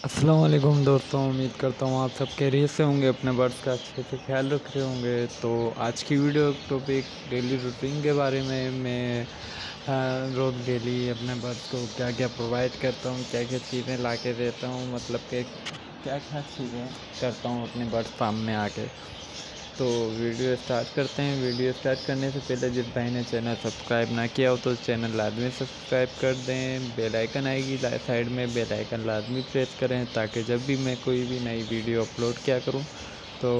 अस्सलाम वालेकुम दोस्तों, उम्मीद करता हूँ आप सब खैरियत से होंगे, अपने बर्ड्स का अच्छे से ख्याल रख रहे होंगे। तो आज की वीडियो टॉपिक डेली रूटीन के बारे में। मैं रोज़ डेली अपने बर्ड्स को क्या क्या प्रोवाइड करता हूँ, क्या क्या चीज़ें ला के देता हूँ, मतलब कि क्या क्या चीज़ें करता हूँ अपने बर्ड्स फार्म में आके। तो वीडियो स्टार्ट करते हैं। वीडियो स्टार्ट करने से पहले जिस भाई ने चैनल सब्सक्राइब ना किया हो तो चैनल लाजमी सब्सक्राइब कर दें। बेल आइकन आएगी साइड में, बेल आइकन लाजमी प्रेस करें ताकि जब भी मैं कोई भी नई वीडियो अपलोड किया करूं तो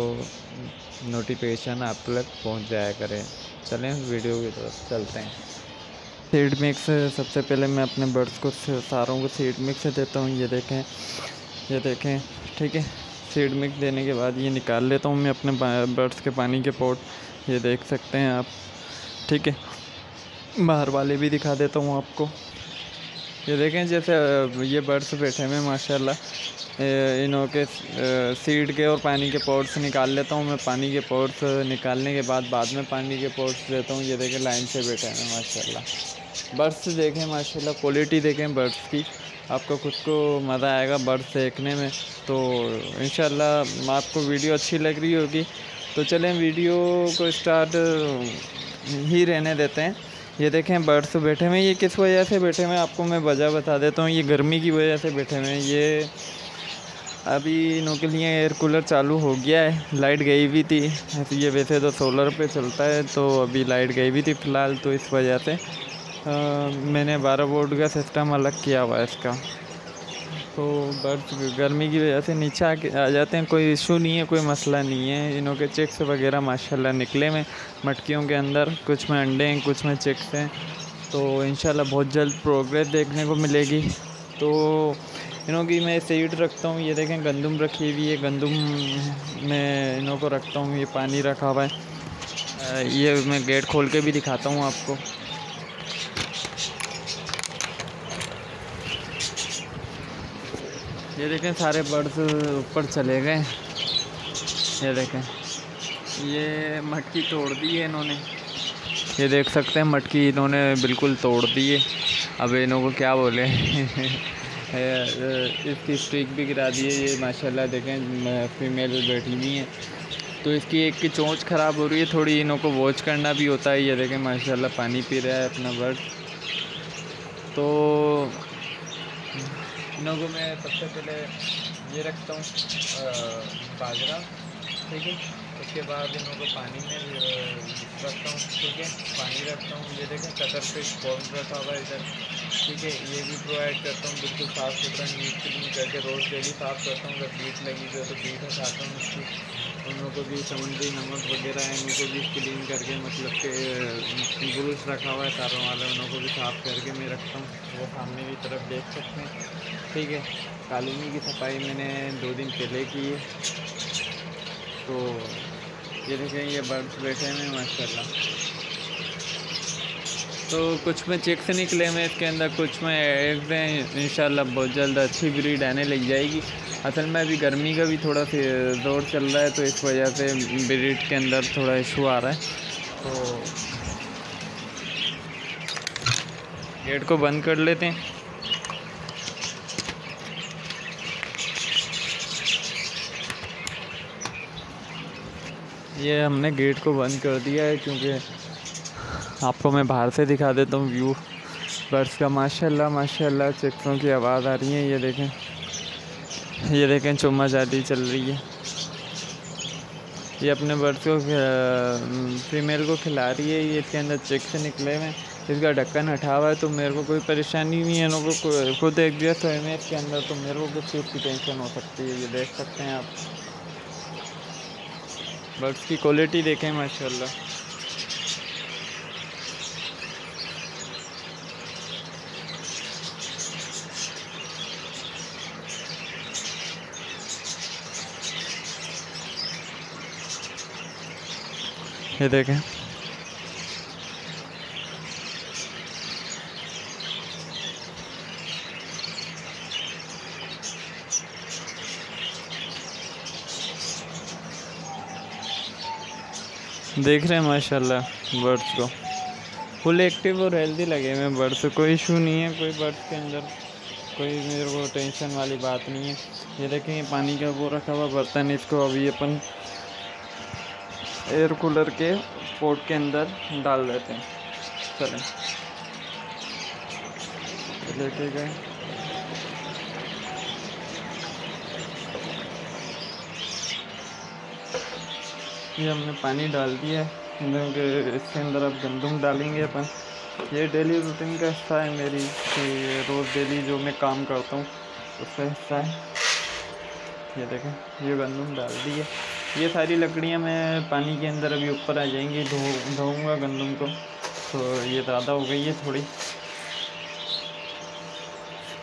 नोटिफिकेशन आप तक पहुंच जाया करें। चलें वीडियो की तरफ चलते हैं। सीड मिक्स सबसे पहले मैं अपने बर्ड्स को सारों को सीड मिक्स देता हूँ। ये देखें, ठीक है। सीड मिक्स देने के बाद ये निकाल लेता हूँ मैं अपने बर्ड्स के पानी के पॉट। ये देख सकते हैं आप, ठीक है। बाहर वाले भी दिखा देता हूँ आपको। ये देखें, जैसे ये बर्ड्स बैठे हुए माशाल्लाह, इन्हों के सीड के और पानी के पॉट्स निकाल लेता हूँ मैं। पानी के पॉट्स निकालने के बाद में पानी के पॉट्स देता हूँ। ये देखें लाइन से बैठे हैं माशाल्लाह। बर्ड्स देखें माशाल्लाह, क्वालिटी देखें बर्ड्स की, आपको खुद को मज़ा आएगा बर्ड्स देखने में। तो इंशाल्लाह आपको वीडियो अच्छी लग रही होगी। तो चलें वीडियो को स्टार्ट ही रहने देते हैं। ये देखें बर्ड्स बैठे हुए, ये किस वजह से बैठे हुए आपको मैं वजह बता देता हूँ। ये गर्मी की वजह से बैठे हुए हैं। ये अभी इनों के लिए एयर कूलर चालू हो गया है, लाइट गई हुई थी। ये वैसे तो सोलर पे चलता है, तो अभी लाइट गई हुई थी फ़िलहाल, तो इस वजह से मैंने 12 वोल्ट का सिस्टम अलग किया हुआ है इसका। तो बर्ड्स गर्मी की वजह से नीचे आ जाते हैं। कोई इशू नहीं है, कोई मसला नहीं है। इनों के चिक्स वगैरह माशाल्लाह निकले में मटकियों के अंदर, कुछ में अंडे हैं, कुछ में चिक्स हैं। तो इंशाल्लाह बहुत जल्द प्रोग्रेस देखने को मिलेगी। तो इनों की मैं सीड रखता हूँ। ये देखें गंदम रखी हुई है, गंदम में इनों को रखता हूँ। ये पानी रखा हुआ है। ये मैं गेट खोल के भी दिखाता हूँ आपको। ये देखें सारे बर्ड्स ऊपर चले गए। ये देखें, ये मटकी तोड़ दी है इन्होंने। ये देख सकते हैं मटकी इन्होंने बिल्कुल तोड़ दी है। अब इन्हों को क्या बोले इसकी स्ट्रिक भी गिरा दी है। ये माशाल्लाह देखें फीमेल बैठी हुई है। तो इसकी एक की चोंच ख़राब हो रही है थोड़ी, इन्हों को वॉच करना भी होता है। ये देखें माशाल्लाह पानी पी रहा है अपना बर्ड। तो इनों को मैं सबसे पहले ये रखता हूँ बाजरा, ठीक है। उसके बाद इनों को पानी में रखता हूँ, ठीक है। पानी रखता हूँ। ये देखें कटर पे कॉर्न रखा हुआ है इधर, ठीक है। ये भी प्रोवाइड करता हूँ बिल्कुल साफ़ सुथरा, नीट क्लीन करके रोज़ डेली साफ़ करता हूँ। अगर बीट लगी हुई तो बीट हटाता हूँ उसकी। उन लोगों को भी समुद्री नमक वगैरह है, उनको भी क्लीन करके, मतलब कि ब्रुश रखा हुआ है तारों वाला, उन लोगों को भी साफ़ करके मैं रखता हूँ। वो सामने की तरफ देख सकते हैं, ठीक है। कॉलोनी की सफाई मैंने 2 दिन पहले की है। तो ये देखें ये बर्ड्स बैठे हैं माशाल्लाह। तो कुछ में चिक्स निकले में इसके अंदर, कुछ में एग्स हैं। इंशाल्लाह बहुत जल्द अच्छी ब्रीड आने लग जाएगी। असल में अभी गर्मी का भी थोड़ा सा दौर चल रहा है, तो इस वजह से ब्रीड के अंदर थोड़ा इशू आ रहा है। तो गेट को बंद कर लेते हैं। ये हमने गेट को बंद कर दिया है क्योंकि आपको मैं बाहर से दिखा देता हूँ व्यू बर्ड्स का। माशाल्लाह माशाल्लाह चिक्सों की आवाज़ आ रही है। ये देखें चुम्मा जाली चल रही है। ये अपने बर्ड्स को फीमेल को खिला रही है। ये इसके अंदर चिक्स निकले हुए, इसका ढक्कन हटा हुआ है, तो मेरे को कोई परेशानी नहीं है। इनको खुद एग्जस्ट हुए में इसके अंदर, तो मेरे को किस चीज़ की टेंशन हो सकती है। ये देख सकते हैं आप, बर्ड्स की क्वालिटी देखें माशाल्लाह। ये देखें, देख रहे हैं माशाल्लाह बर्ड्स को, फुल एक्टिव और हेल्दी लगे हुए बर्ड्स। कोई इशू नहीं है, कोई बर्ड्स के अंदर कोई मेरे को टेंशन वाली बात नहीं है। ये देखें पानी का वो रखा हुआ बर्तन, इसको अभी अपन एयर कूलर के पोर्ट के अंदर डाल देते हैं। चलें लेके गए। ये हमने पानी डाल दिया है, इसके अंदर अब गंदम डालेंगे अपन। ये डेली रूटीन का हिस्सा है मेरी, कि रोज़ डेली जो मैं काम करता हूँ उसका हिस्सा है। ये देखें ये गंदम डाल दी है। ये सारी लकड़ियाँ मैं पानी के अंदर अभी ऊपर आ जाएंगी, धोऊँगा गंदम को। तो ये ज़्यादा हो गई है थोड़ी,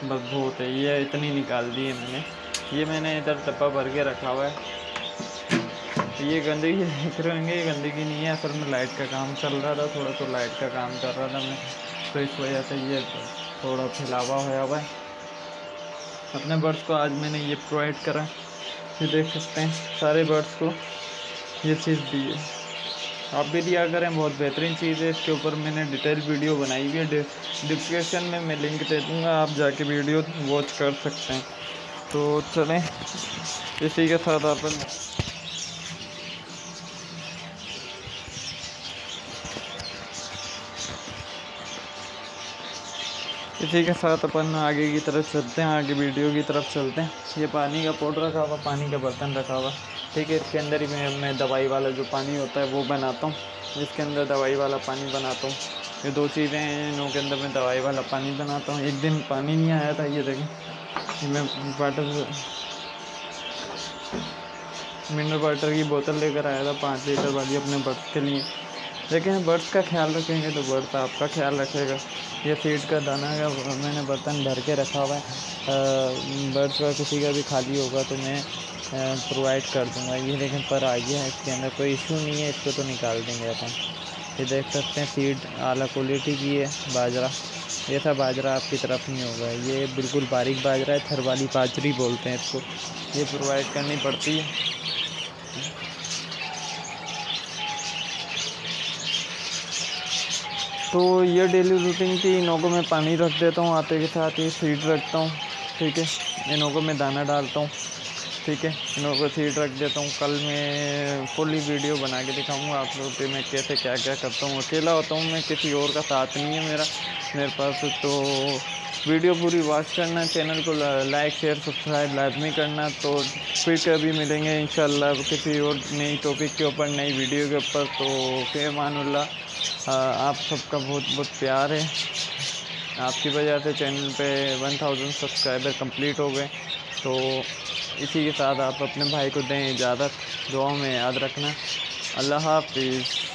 बस बहुत है, ये इतनी निकाल दी है मैंने। ये मैंने इधर टप्पा भर के रखा हुआ है। ये गंदगी देख रहे होंगे, ये गंदगी नहीं है, असल में लाइट का काम चल रहा था थोड़ा, तो लाइट का काम कर रहा था मैं, तो इस वजह से ये थोड़ा फैलावा होया हुआ है। अपने बर्ड्स को आज मैंने ये प्रोवाइड करा, ये देख सकते हैं सारे बर्ड्स को ये चीज़ दी है। आप भी दिया करें, बहुत बेहतरीन चीज़ है। इसके ऊपर मैंने डिटेल वीडियो बनाई हुई है, डिस्क्रिप्शन में मैं लिंक दे दूँगा, आप जाके वीडियो वॉच कर सकते हैं। तो चलें इसी के साथ अपन आगे की तरफ चलते हैं, आगे वीडियो की तरफ चलते हैं। ये पानी का पॉट रखा हुआ, पानी का बर्तन रखा हुआ, ठीक है। इसके अंदर ही मैं दवाई वाला जो पानी होता है वो बनाता हूँ, इसके अंदर दवाई वाला पानी बनाता हूँ। ये दो चीज़ें हैं इनों के अंदर, मैं दवाई वाला पानी बनाता हूँ। एक दिन पानी नहीं आया था, ये देखें मैं मिनरल वाटर की बोतल लेकर आया था 5 लीटर वाली अपने बर्ड्स के लिए। लेकिन बर्ड्स का ख्याल रखेंगे तो बर्ड्स आपका ख्याल रखेगा। ये सीड का दाना का मैंने बर्तन भर के रखा हुआ है, बर्ड्स का किसी का भी खाली होगा तो मैं प्रोवाइड कर दूंगा। ये लेकिन पर आ गया है, इसके अंदर कोई इशू नहीं है, इसको तो निकाल देंगे अपन। ये देख सकते हैं सीड आला क्वालिटी की है बाजरा। ये था बाजरा आपकी तरफ नहीं होगा, ये बिल्कुल बारीक बाजरा है, थर वाली बाजरी बोलते हैं इसको। ये प्रोवाइड करनी पड़ती है। तो ये डेली रूटीन की, इनों को मैं पानी रख देता हूँ, आते के साथ ये सीड रखता हूँ, ठीक है। इनों को मैं दाना डालता हूँ, ठीक है। इनों को सीड रख देता हूँ। कल मैं फुली वीडियो बना के दिखाऊँगा आप लोगों को मैं कैसे क्या क्या करता हूँ। अकेला होता हूँ मैं, किसी और का साथ नहीं है मेरे पास। तो वीडियो पूरी वॉच करना, चैनल को लाइक शेयर सब्सक्राइब लाजमी करना। तो फिर कभी मिलेंगे इंशाल्लाह किसी और नई टॉपिक के ऊपर, नई वीडियो के ऊपर। तो फिर मानुल्लाह, आप सबका बहुत बहुत प्यार है, आपकी वजह से चैनल पे 1000 सब्सक्राइबर कंप्लीट हो गए। तो इसी के साथ आप अपने भाई को दें इजाज़त, दुआ में याद रखना। अल्लाह हाफिज़।